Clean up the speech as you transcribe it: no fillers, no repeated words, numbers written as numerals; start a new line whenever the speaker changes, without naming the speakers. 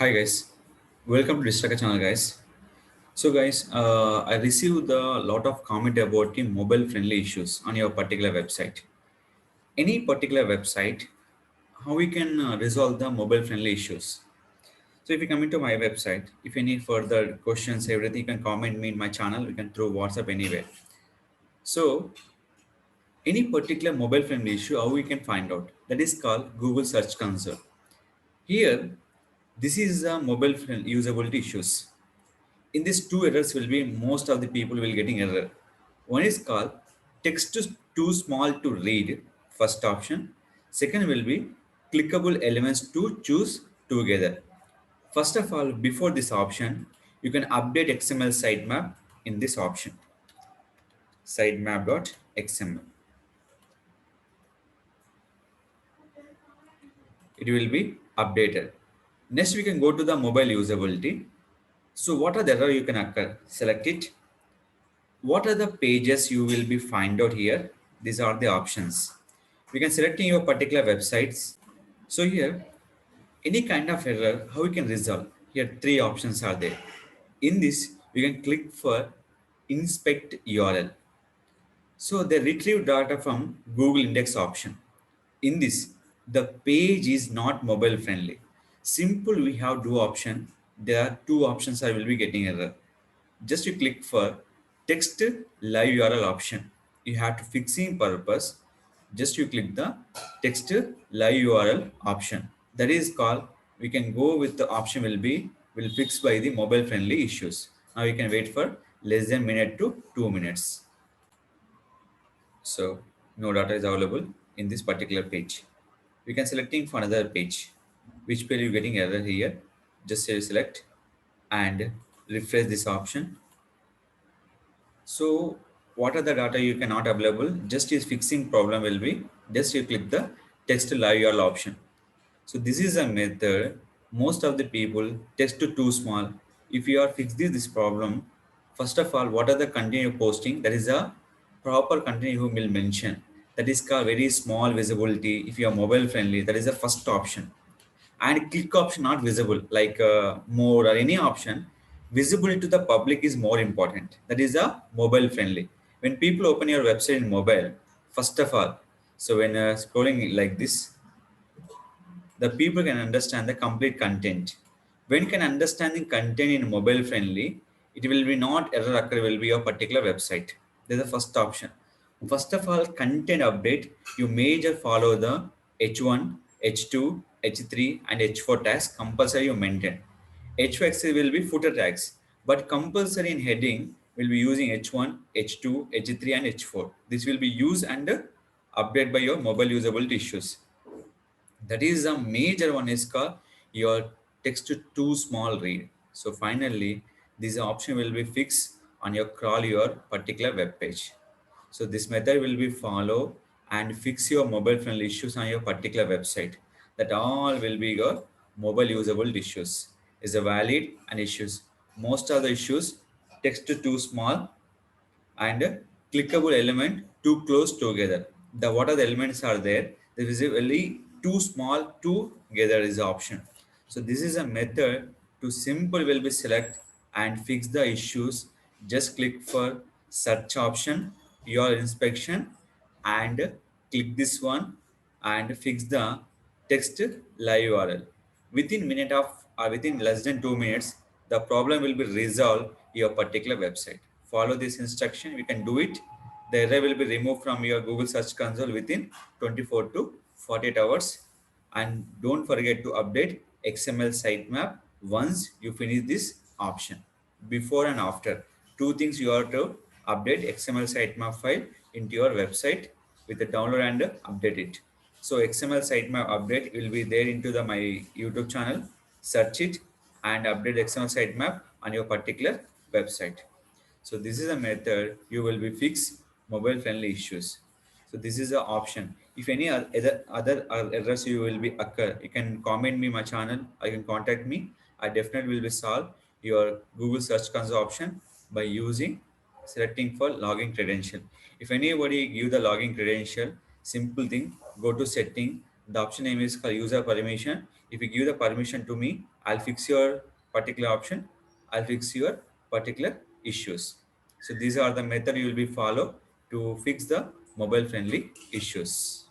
Hi guys, welcome to Digital Rakesh channel guys. So guys, I received a lot of comment about the mobile friendly issues on your particular website. Any particular website, how we can resolve the mobile friendly issues. So if you come into my website, if you need further questions, everything, you can comment me in my channel. You can through WhatsApp anywhere. So any particular mobile friendly issue, how we can find out? That is called Google Search Console. Here, this is a mobile friend usability issues. In these two errors will be most of the people will getting error. One is called text is too small to read, first option. Second will be clickable elements to choose together. First of all, before this option, you can update XML sitemap in this option, sitemap.xml. It will be updated. Next, we can go to the mobile usability. So what are the error you can occur? Select it. What are the pages you will be find out here? These are the options. We can select in your particular websites. So here, any kind of error, how we can resolve? Here, three options are there. In this, we can click for inspect URL. So they retrieve data from Google Index option. In this, the page is not mobile friendly. Simple, we have two option. There are two options I will be getting error. Just you click for text live URL option. You have to fixing purpose. Just you click the text live URL option. That is called, we can go with the option will fix by the mobile friendly issues. Now you can wait for less than minute to 2 minutes. So no data is available in this particular page. We can selecting for another page. Which page you getting error here? Just say select and refresh this option. So what are the data you cannot available? Just is fixing problem will be just you click the text live URL option. So this is a method. Most of the people text to too small. If you are fixing this problem, first of all, what are the content you're posting? That is a proper content you will mention. That is called very small visibility. If you are mobile friendly, that is the first option. And click option not visible like more or any option. Visibility to the public is more important. That is a mobile friendly. When people open your website in mobile, first of all, so when scrolling like this, the people can understand the complete content. When can understanding content in mobile friendly, it will be not error occur will be your particular website. There's the first option. First of all, content update, you major follow the H1, H2, H3 and H4 tags compulsory you maintain. H4 will be footer tags, but compulsory in heading will be using H1, H2, H3 and H4. This will be used and update by your mobile usability issues. That is a major one is called your text too small read. So finally, this option will be fixed on your crawl your particular web page. So this method will be follow and fix your mobile friendly issues on your particular website. That all will be your mobile usable issues. Is a valid and issues. Most of the issues text too small and clickable element too close together. The what are the elements are there? There is only too small together is the option. So this is a method to simple will be select and fix the issues. Just click for search option, your inspection and click this one and fix the text live URL. Within minute of or within less than 2 minutes, the problem will be resolved your particular website. Follow this instruction, we can do it. The error will be removed from your Google Search Console within 24 to 48 hours. And don't forget to update XML sitemap once you finish this option. Before and after, two things you have to update XML sitemap file into your website with the download and update it. So XML sitemap update will be there into the my YouTube channel. Search it and update XML sitemap on your particular website. So this is a method you will be fix mobile friendly issues. So this is the option. If any other errors you will be occur, you can comment me my channel. I can contact me. I definitely will be solve your Google Search Console option by using selecting for login credential. If anybody give the login credential, simple thing, go to setting. The option name is called user permission. If you give the permission to me, I'll fix your particular option. I'll fix your particular issues. So these are the method you will be follow to fix the mobile friendly issues.